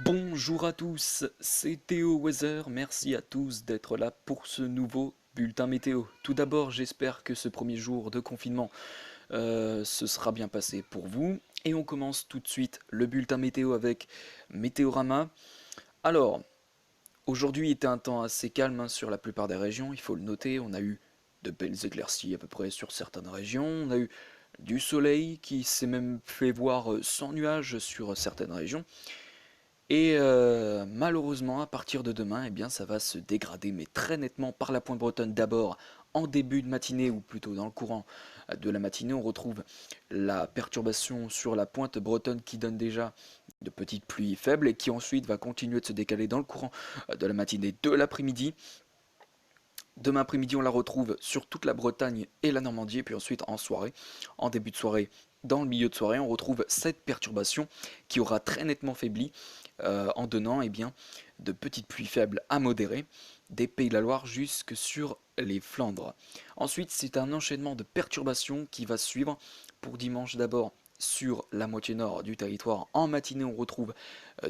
Bonjour à tous, c'est Théo Weather, merci à tous d'être là pour ce nouveau bulletin météo. Tout d'abord, j'espère que ce premier jour de confinement se sera bien passé pour vous. Et on commence tout de suite le bulletin météo avec Météorama. Alors, aujourd'hui était un temps assez calme hein, sur la plupart des régions, il faut le noter. On a eu de belles éclaircies à peu près sur certaines régions. On a eu du soleil qui s'est même fait voir sans nuages sur certaines régions. Et malheureusement, à partir de demain, eh bien, ça va se dégrader, mais très nettement par la pointe bretonne d'abord. En début de matinée, ou plutôt dans le courant de la matinée, on retrouve la perturbation sur la pointe bretonne qui donne déjà de petites pluies faibles et qui ensuite va continuer de se décaler dans le courant de la matinée de l'après-midi. Demain après-midi, on la retrouve sur toute la Bretagne et la Normandie, et puis ensuite en soirée, en début de soirée, dans le milieu de soirée, on retrouve cette perturbation qui aura très nettement faibli en donnant bien, de petites pluies faibles à modérées des Pays de la Loire jusque sur les Flandres. Ensuite, c'est un enchaînement de perturbations qui va suivre pour dimanche d'abord sur la moitié nord du territoire. En matinée, on retrouve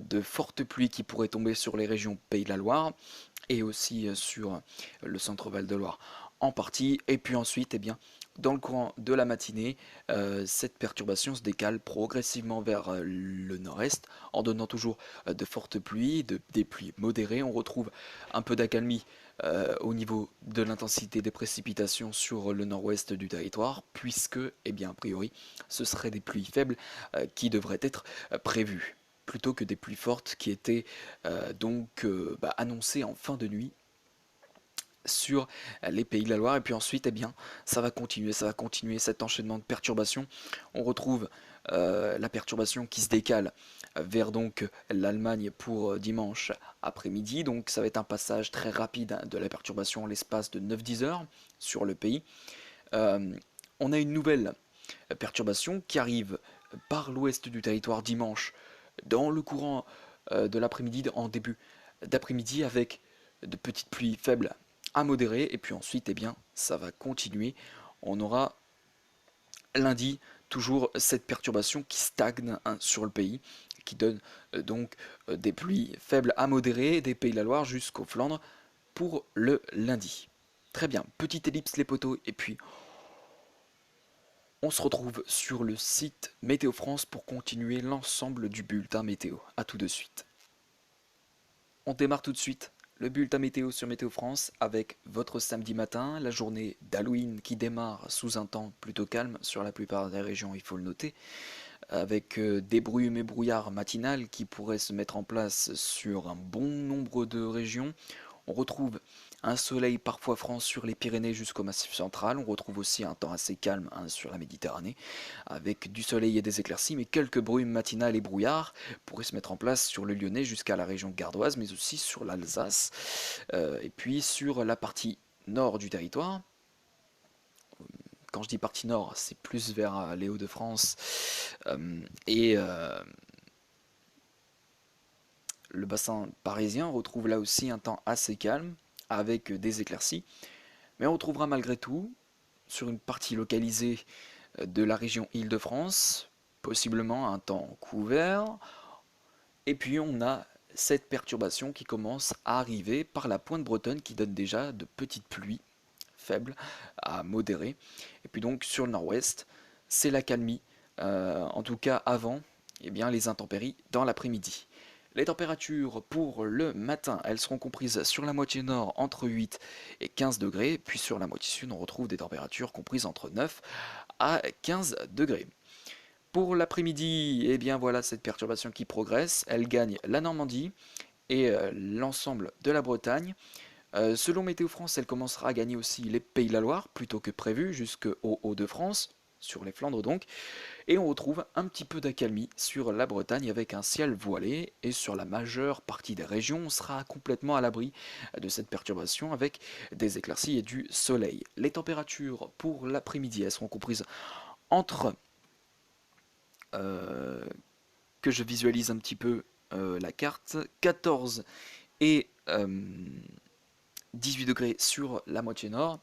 de fortes pluies qui pourraient tomber sur les régions Pays de la Loire et aussi sur le centre Val-de-Loire en partie. Et puis ensuite, bien, dans le courant de la matinée, cette perturbation se décale progressivement vers le nord-est, en donnant toujours de fortes pluies, des pluies modérées. On retrouve un peu d'accalmie au niveau de l'intensité des précipitations sur le nord-ouest du territoire, puisque, a priori, ce seraient des pluies faibles qui devraient être prévues plutôt que des pluies fortes qui étaient annoncées en fin de nuit sur les Pays de la Loire. Et puis ensuite, ça va continuer cet enchaînement de perturbations. On retrouve la perturbation qui se décale vers donc l'Allemagne pour dimanche après-midi. Donc ça va être un passage très rapide de la perturbation en l'espace de 9-10 heures sur le pays. Euh, on a une nouvelle perturbation qui arrive par l'ouest du territoire dimanche dans le courant de l'après-midi, en début d'après-midi, avec de petites pluies faibles à modérées. Et puis ensuite, ça va continuer. On aura lundi toujours cette perturbation qui stagne hein, sur le pays, qui donne des pluies faibles à modérées des Pays de la Loire jusqu'aux Flandres pour le lundi. Très bien, petite ellipse les poteaux, et puis on se retrouve sur le site Météo France pour continuer l'ensemble du bulletin météo. A tout de suite. On démarre tout de suite le bulletin météo sur Météo France avec votre samedi matin, la journée d'Halloween qui démarre sous un temps plutôt calme sur la plupart des régions, il faut le noter, avec des brumes et brouillards matinales qui pourraient se mettre en place sur un bon nombre de régions. On retrouve un soleil parfois franc sur les Pyrénées jusqu'au Massif central. On retrouve aussi un temps assez calme hein, sur la Méditerranée, avec du soleil et des éclaircies, mais quelques brumes matinales et brouillards pourraient se mettre en place sur le Lyonnais jusqu'à la région gardoise, mais aussi sur l'Alsace, et puis sur la partie nord du territoire. Quand je dis partie nord, c'est plus vers les Hauts-de-France et le bassin parisien retrouve là aussi un temps assez calme, avec des éclaircies, mais on retrouvera malgré tout, sur une partie localisée de la région Île-de-France, possiblement un temps couvert, et puis on a cette perturbation qui commence à arriver par la pointe bretonne qui donne déjà de petites pluies faibles à modérées. Et puis donc sur le nord-ouest, c'est la calmie, en tout cas avant les intempéries dans l'après-midi. Les températures pour le matin, elles seront comprises sur la moitié nord entre 8 et 15 degrés, puis sur la moitié sud, on retrouve des températures comprises entre 9 à 15 degrés. Pour l'après-midi, voilà cette perturbation qui progresse, elle gagne la Normandie et l'ensemble de la Bretagne. Selon Météo France, elle commencera à gagner aussi les Pays de la Loire, plutôt que prévu, jusqu'au Hauts-de-France, sur les Flandres donc, et on retrouve un petit peu d'accalmie sur la Bretagne avec un ciel voilé, et sur la majeure partie des régions, on sera complètement à l'abri de cette perturbation avec des éclaircies et du soleil. Les températures pour l'après-midi, elles seront comprises entre, euh, que je visualise un petit peu la carte, 14 et 18 degrés sur la moitié nord,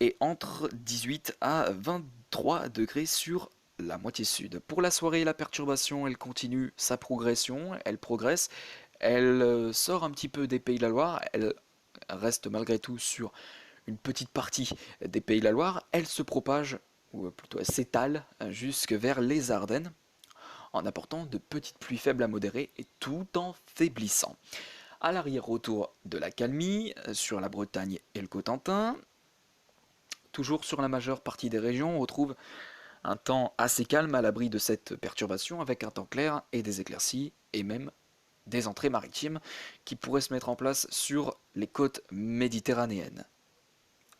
et entre 18 à 23 degrés sur la moitié sud. Pour la soirée, la perturbation, elle continue sa progression, elle progresse, elle sort un petit peu des Pays de la Loire, elle reste malgré tout sur une petite partie des Pays de la Loire, elle se propage, ou plutôt elle s'étale jusque vers les Ardennes, en apportant de petites pluies faibles à modérées et tout en faiblissant. À l'arrière, retour de la calmie sur la Bretagne et le Cotentin. Toujours sur la majeure partie des régions, on retrouve un temps assez calme à l'abri de cette perturbation, avec un temps clair et des éclaircies, et même des entrées maritimes qui pourraient se mettre en place sur les côtes méditerranéennes.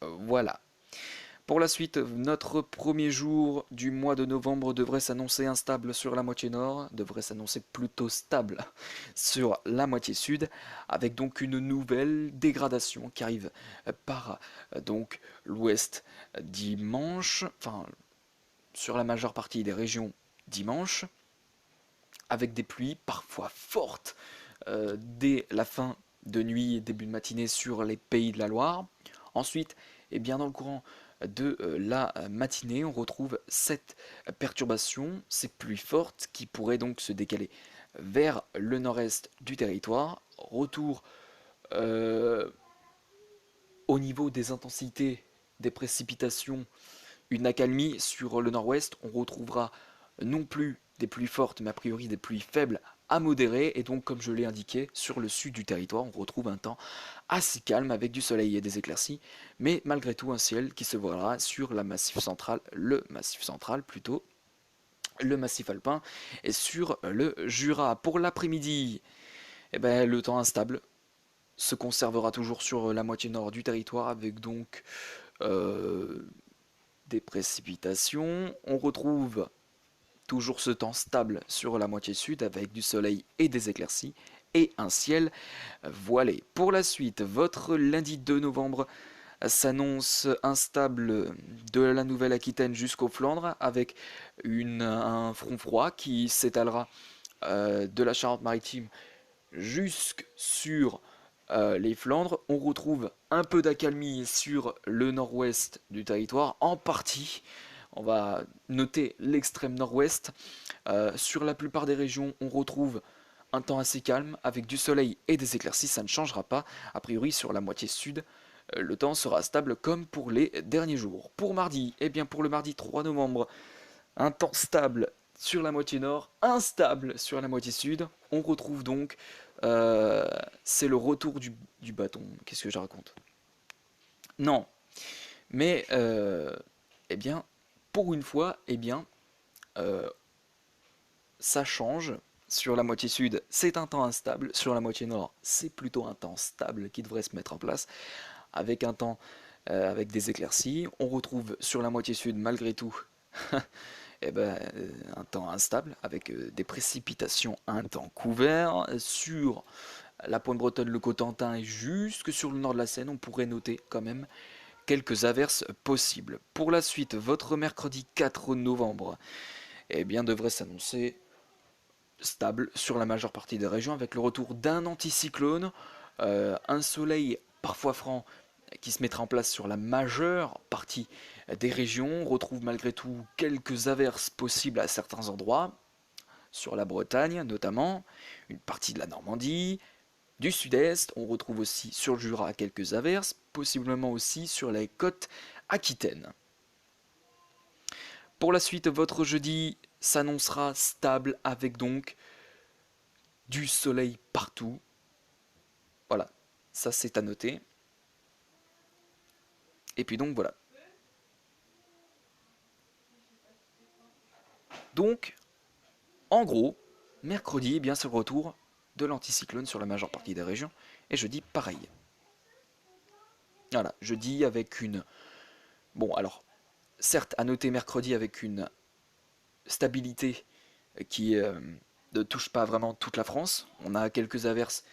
Voilà. Pour la suite, notre premier jour du mois de novembre devrait s'annoncer instable sur la moitié nord, devrait s'annoncer plutôt stable sur la moitié sud, avec donc une nouvelle dégradation qui arrive par donc l'ouest dimanche, enfin sur la majeure partie des régions dimanche, avec des pluies parfois fortes dès la fin de nuit et début de matinée sur les Pays de la Loire. Ensuite, et bien dans le courant de la matinée, on retrouve cette perturbation, ces pluies fortes qui pourraient donc se décaler vers le nord-est du territoire. Retour au niveau des intensités des précipitations, une accalmie sur le nord-ouest. On retrouvera non plus des pluies fortes, mais a priori des pluies faibles à modérées. Et donc, comme je l'ai indiqué, sur le sud du territoire, on retrouve un temps assez calme avec du soleil et des éclaircies, mais malgré tout un ciel qui se voilera sur le massif central plutôt, le massif alpin et sur le Jura. Pour l'après-midi, eh ben, le temps instable se conservera toujours sur la moitié nord du territoire avec donc euh, des précipitations. On retrouve toujours ce temps stable sur la moitié sud avec du soleil et des éclaircies et un ciel voilé. Pour la suite, votre lundi 2 novembre s'annonce instable de la Nouvelle-Aquitaine jusqu'aux Flandres avec un front froid qui s'étalera de la Charente-Maritime jusque sur les Flandres. On retrouve un peu d'accalmie sur le nord-ouest du territoire, en partie. On va noter l'extrême nord-ouest. Sur la plupart des régions, on retrouve un temps assez calme avec du soleil et des éclaircies. Ça ne changera pas. A priori, sur la moitié sud, le temps sera stable comme pour les derniers jours. Pour mardi, eh bien pour le mardi 3 novembre, un temps stable sur la moitié nord, instable sur la moitié sud. On retrouve donc, c'est le retour du bâton. Qu'est-ce que je raconte? Non, mais eh bien, pour une fois, eh bien, euh, ça change. Sur la moitié sud, c'est un temps instable. Sur la moitié nord, c'est plutôt un temps stable qui devrait se mettre en place, avec un temps avec des éclaircies. On retrouve sur la moitié sud, malgré tout, eh ben, un temps instable avec des précipitations, un temps couvert. Sur la pointe bretonne, le Cotentin et jusque sur le nord de la Seine, on pourrait noter quand même quelques averses possibles. Pour la suite, votre mercredi 4 novembre eh bien, devrait s'annoncer stable sur la majeure partie des régions avec le retour d'un anticyclone, un soleil parfois franc qui se mettra en place sur la majeure partie des régions. On retrouve malgré tout quelques averses possibles à certains endroits, sur la Bretagne notamment, une partie de la Normandie, du sud-est. On retrouve aussi sur le Jura quelques averses, possiblement aussi sur les côtes aquitaines. Pour la suite, votre jeudi s'annoncera stable avec donc du soleil partout. Voilà, ça c'est à noter. Et puis donc voilà. Donc, en gros, mercredi, eh bien c'est le retour de l'anticyclone sur la majeure partie des régions. Et jeudi, pareil. Voilà, jeudi avec une... Bon, alors, certes, à noter mercredi avec une stabilité qui ne touche pas vraiment toute la France. On a quelques averses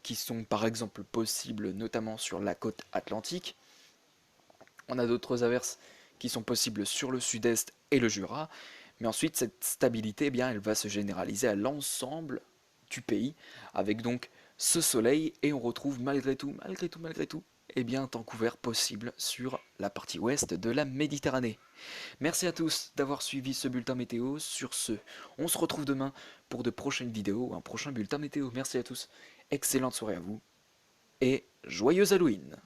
qui sont par exemple possibles, notamment sur la côte atlantique. On a d'autres averses qui sont possibles sur le sud-est et le Jura. Mais ensuite, cette stabilité, eh bien, elle va se généraliser à l'ensemble du pays, avec donc ce soleil, et on retrouve malgré tout, eh bien, temps couvert possible sur la partie ouest de la Méditerranée. Merci à tous d'avoir suivi ce bulletin météo. Sur ce, on se retrouve demain pour de prochaines vidéos, un prochain bulletin météo. Merci à tous, excellente soirée à vous et joyeux Halloween!